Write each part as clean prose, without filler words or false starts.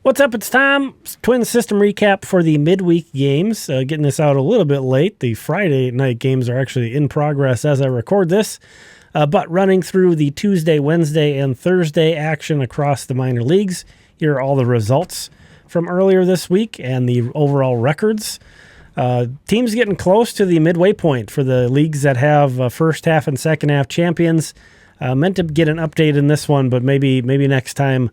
What's up? It's Tom. Twin System recap for the midweek games. Getting this out a little bit late. The Friday night games are actually in progress as I record this. But running through the Tuesday, Wednesday, and Thursday action across the minor leagues. Here are all the results from earlier this week and the overall records. Teams getting close to the midway point for the leagues that have first half and second half champions. Meant to get an update in this one, but maybe next time.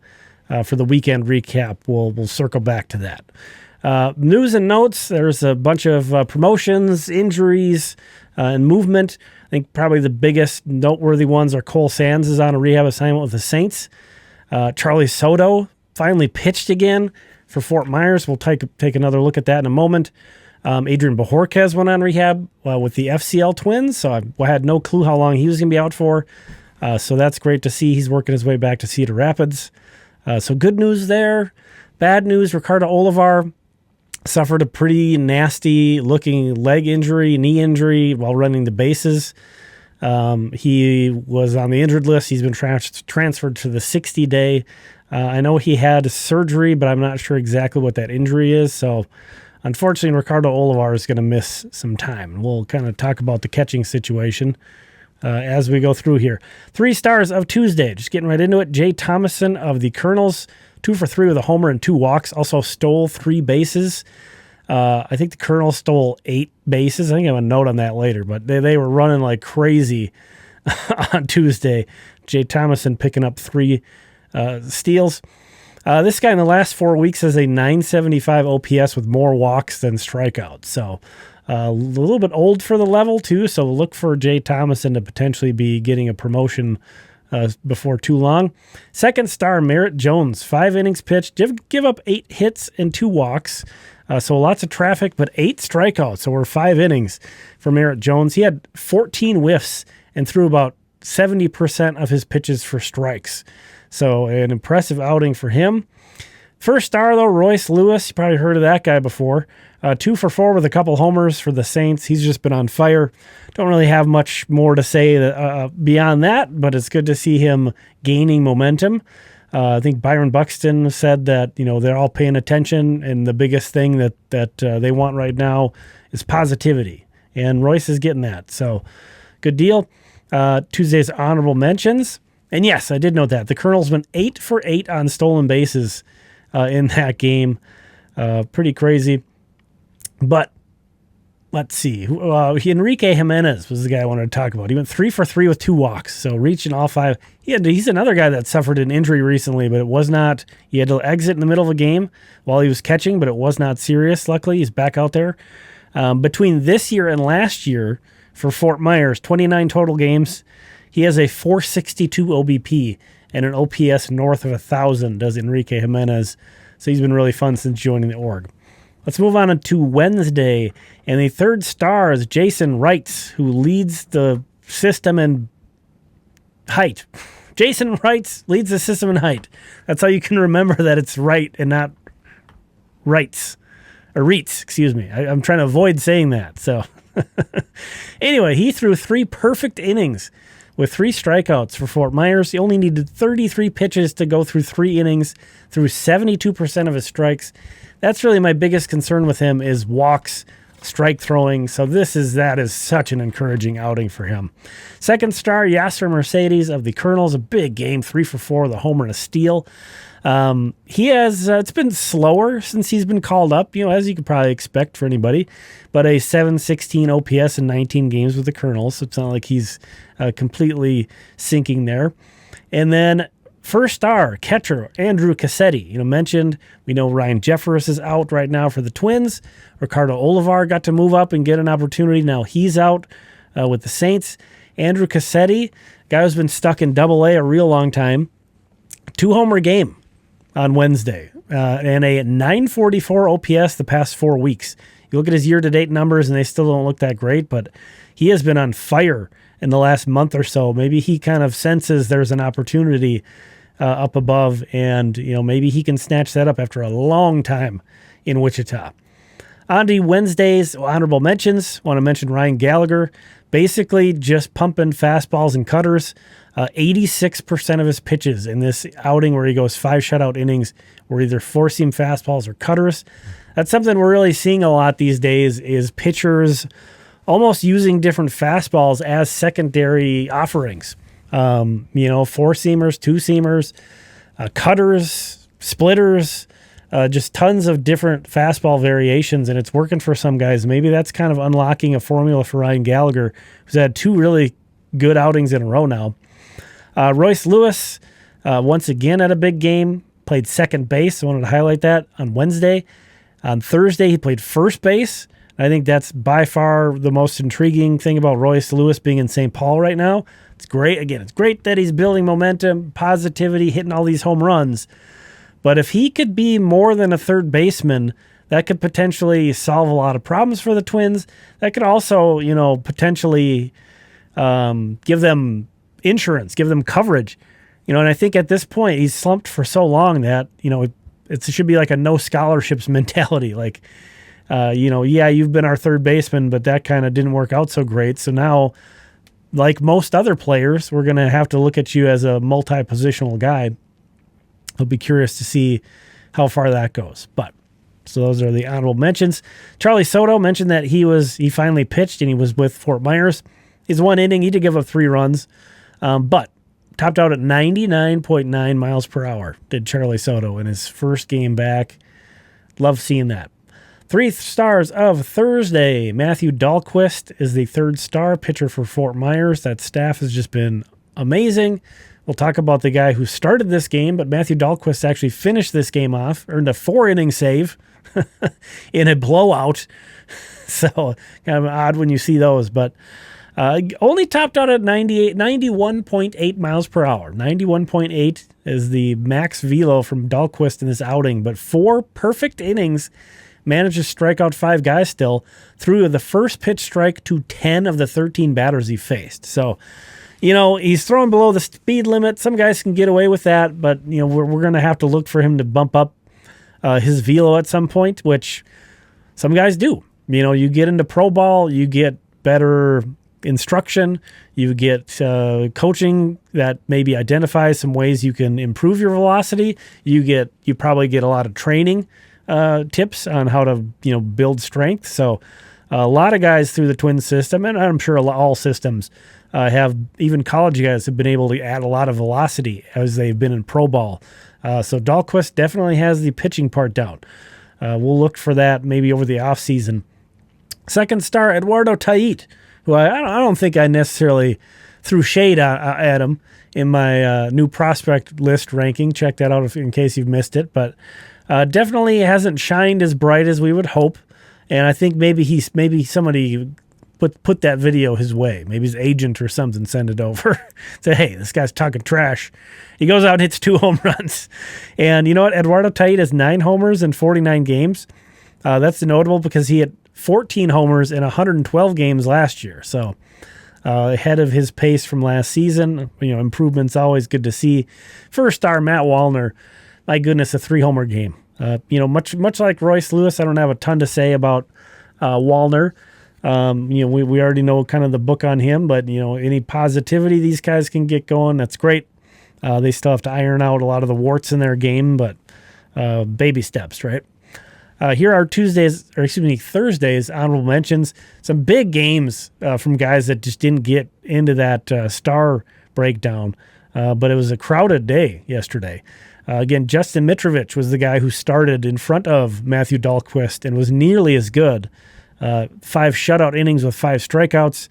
For the weekend recap, we'll circle back to that. News and notes, there's a bunch of promotions, injuries, and movement. I think probably the biggest noteworthy ones are Cole Sands is on a rehab assignment with the Saints. Charlie Soto finally pitched again for Fort Myers. We'll take another look at that in a moment. Adrian Bajorquez went on rehab with the FCL Twins, so I had no clue how long he was going to be out for. So that's great to see. He's working his way back to Cedar Rapids. So good news there. Bad news, Ricardo Olivar suffered a pretty nasty-looking leg injury, knee injury while running the bases. He was on the injured list. He's been transferred to the 60-day. I know he had surgery, but I'm not sure exactly what that injury is. So unfortunately, Ricardo Olivar is going to miss some time. We'll kind of talk about the catching situation as we go through here. 3 stars of Tuesday, just getting right into it. Jay Thomason of the Colonels, 2 for 3 with a homer and 2 walks, also stole 3 bases. I think the Colonels stole 8 bases. I think I have a note on that later, but they were running like crazy on Tuesday. Jay Thomason picking up 3 steals. This guy in the last 4 weeks has a 975 OPS with more walks than strikeouts. So a little bit old for the level, too, so look for Jay Thomason to potentially be getting a promotion before too long. Second star, Merritt Jones, 5 innings pitched, give up 8 hits and 2 walks, so lots of traffic, but 8 strikeouts over 5 innings for Merritt Jones. He had 14 whiffs and threw about 70% of his pitches for strikes, so an impressive outing for him. First star, though, Royce Lewis. You probably heard of that guy before. 2 for 4 with a couple homers for the Saints. He's just been on fire. Don't really have much more to say beyond that, but it's good to see him gaining momentum. I think Byron Buxton said that they're all paying attention, and the biggest thing that they want right now is positivity, and Royce is getting that. So good deal. Tuesday's honorable mentions. And yes, I did note that. The Colonels went 8 for 8 on stolen bases in that game. Pretty crazy. But let's see. Enrique Jimenez was the guy I wanted to talk about. He went 3 for 3 with 2 walks, so reaching all 5. He's another guy that suffered an injury recently, but it was not. He had to exit in the middle of a game while he was catching, but it was not serious. Luckily, he's back out there. Between this year and last year for Fort Myers, 29 total games, he has a 462 OBP and an OPS north of 1,000, does Enrique Jimenez. So he's been really fun since joining the org. Let's move on to Wednesday, and the third star is Jason Reitz, who leads the system in height. Jason Reitz leads the system in height. That's how you can remember that it's right and not Reitz. Or Reitz, excuse me. I'm trying to avoid saying that. So anyway, he threw 3 perfect innings with 3 strikeouts for Fort Myers. He only needed 33 pitches to go through 3 innings, through 72% of his strikes. That's really my biggest concern with him is walks, strike throwing. So that is such an encouraging outing for him. Second star, Yasser Mercedes of the Colonels, a big game, 3 for 4 with a homer and a steal. It's been slower since he's been called up, as you could probably expect for anybody, but a 716 OPS in 19 games with the Colonels. So it's not like he's completely sinking there. And then first star, catcher, Andrew Cassetti. Mentioned, we know Ryan Jeffers is out right now for the Twins. Ricardo Olivar got to move up and get an opportunity. Now he's out with the Saints. Andrew Cassetti, guy who's been stuck in Double-A a real long time. 2-homer game on Wednesday and a 944 OPS the past 4 weeks. You look at his year-to-date numbers, and they still don't look that great, but he has been on fire in the last month or so. Maybe he kind of senses there's an opportunity up above, and maybe he can snatch that up after a long time in Wichita. On to Wednesday's honorable mentions. Want to mention Ryan Gallagher, basically just pumping fastballs and cutters. 86% of his pitches in this outing where he goes 5 shutout innings were either four-seam fastballs or cutters. That's something we're really seeing a lot these days is pitchers almost using different fastballs as secondary offerings. Four-seamers, two-seamers, cutters, splitters, just tons of different fastball variations, and it's working for some guys. Maybe that's kind of unlocking a formula for Ryan Gallagher, who's had 2 really good outings in a row now. Royce Lewis, once again at a big game, played second base. I wanted to highlight that on Wednesday. On Thursday, he played first base. I think that's by far the most intriguing thing about Royce Lewis being in St. Paul right now. It's great. Again, it's great that he's building momentum, positivity, hitting all these home runs. But if he could be more than a third baseman, that could potentially solve a lot of problems for the Twins. That could also, potentially give them insurance, give them coverage. And I think at this point, he's slumped for so long that, it should be like a no scholarships mentality. Like, you've been our third baseman, but that kind of didn't work out so great. So now, like most other players, we're going to have to look at you as a multi-positional guy. I'll be curious to see how far that goes. So those are the honorable mentions. Charlie Soto mentioned that he finally pitched and he was with Fort Myers. His 1 inning, he did give up 3 runs, but topped out at 99.9 miles per hour, did Charlie Soto in his first game back. Love seeing that. 3 stars of Thursday. Matthew Dalquist is the 3rd star pitcher for Fort Myers. That staff has just been amazing. We'll talk about the guy who started this game, but Matthew Dalquist actually finished this game off, earned a 4-inning save in a blowout. So kind of odd when you see those, but only topped out at 91.8 miles per hour. 91.8 is the max velo from Dalquist in this outing, but 4 perfect innings, managed to strike out 5 guys still, threw the first pitch strike to 10 of the 13 batters he faced. So, he's throwing below the speed limit. Some guys can get away with that, but, we're going to have to look for him to bump up his velo at some point, which some guys do. You get into pro ball, you get better instruction, you get coaching that maybe identifies some ways you can improve your velocity. You probably get a lot of training tips on how to build strength. So a lot of guys through the Twins system, and I'm sure all systems have, even college guys have been able to add a lot of velocity as they've been in pro ball. So Dalquist definitely has the pitching part down. We'll look for that maybe over the offseason. 2nd star, Eduardo Tait, who I don't think I necessarily threw shade at him in my new prospect list ranking. Check that out in case you've missed it. But definitely hasn't shined as bright as we would hope. And I think maybe somebody put that video his way. Maybe his agent or something send it over. Say, hey, this guy's talking trash. He goes out and hits 2 home runs. And you know what? Eduardo Tait has 9 homers in 49 games. That's notable because he had 14 homers in 112 games last year. So ahead of his pace from last season. Improvement's always good to see. 1st star, Matt Wallner. My goodness, a 3-homer game. Much like Royce Lewis, I don't have a ton to say about Wallner. We already know kind of the book on him, but any positivity these guys can get going, that's great. They still have to iron out a lot of the warts in their game, but baby steps, right? Here are Thursday's honorable mentions. Some big games from guys that just didn't get into that star breakdown, but it was a crowded day yesterday. Again, Justin Mitrovich was the guy who started in front of Matthew Dalquist and was nearly as good. 5 shutout innings with 5 strikeouts.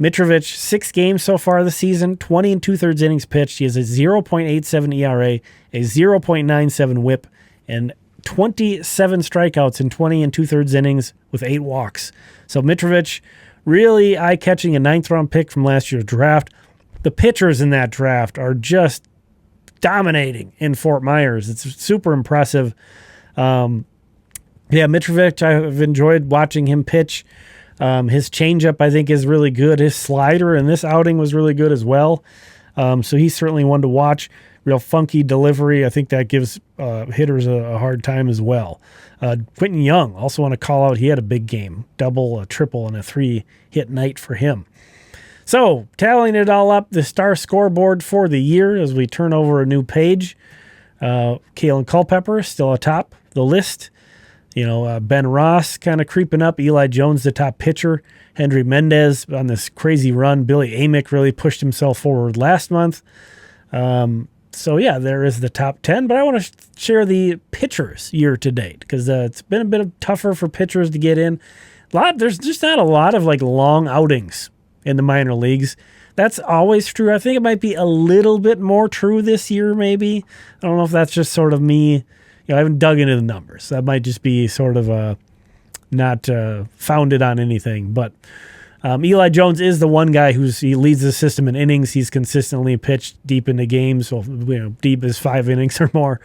Mitrovich, 6 games so far this season, 20 2/3 innings pitched. He has a 0.87 ERA, a 0.97 whip, and 27 strikeouts in 20 2/3 innings with 8 walks. So Mitrovich, really eye-catching, a 9th-round pick from last year's draft. The pitchers in that draft are just dominating in Fort Myers. It's super impressive. Mitrovich, I've enjoyed watching him pitch. His changeup, I think, is really good. His slider in this outing was really good as well. So he's certainly one to watch. real funky delivery. I think that gives hitters a hard time as well. Quentin Young, also want to call out, he had a big game, double, a triple, and a 3-hit night for him. So, tallying it all up, the star scoreboard for the year as we turn over a new page. Kalen Culpepper still atop the list. Ben Ross kind of creeping up. Eli Jones, the top pitcher. Hendry Mendez on this crazy run. Billy Amick really pushed himself forward last month. There is the top 10, but I want to share the pitchers year to date because it's been a bit tougher for pitchers to get in. There's just not a lot of long outings in the minor leagues. That's always true. I think it might be a little bit more true this year, maybe. I don't know if that's just sort of me. I haven't dug into the numbers. That might just be sort of not founded on anything. But Eli Jones is the one guy he leads the system in innings. He's consistently pitched deep into games. So, deep as 5 innings or more.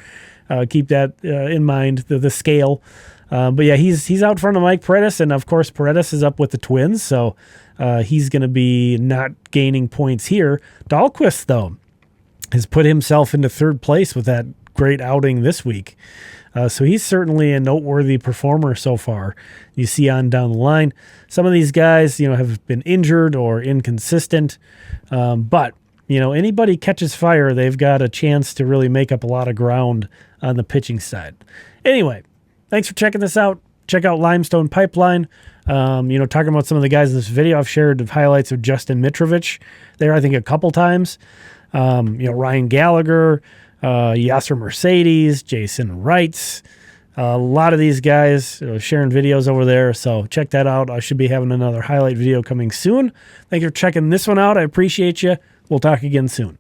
Keep that in mind, the scale. He's out front of Mike Paredes, and of course Paredes is up with the Twins, so he's going to be not gaining points here. Dalquist, though, has put himself into third place with that great outing this week. So he's certainly a noteworthy performer so far. You see on down the line. Some of these guys, have been injured or inconsistent. But anybody catches fire, they've got a chance to really make up a lot of ground on the pitching side. Anyway, thanks for checking this out. Check out Limestone Pipeline. Talking about some of the guys in this video, I've shared highlights of Justin Mitrovich there, I think, a couple times. Ryan Gallagher, Yasser Mercedes, Jason Reitz, a lot of these guys sharing videos over there. So check that out. I should be having another highlight video coming soon. Thank you for checking this one out. I appreciate you. We'll talk again soon.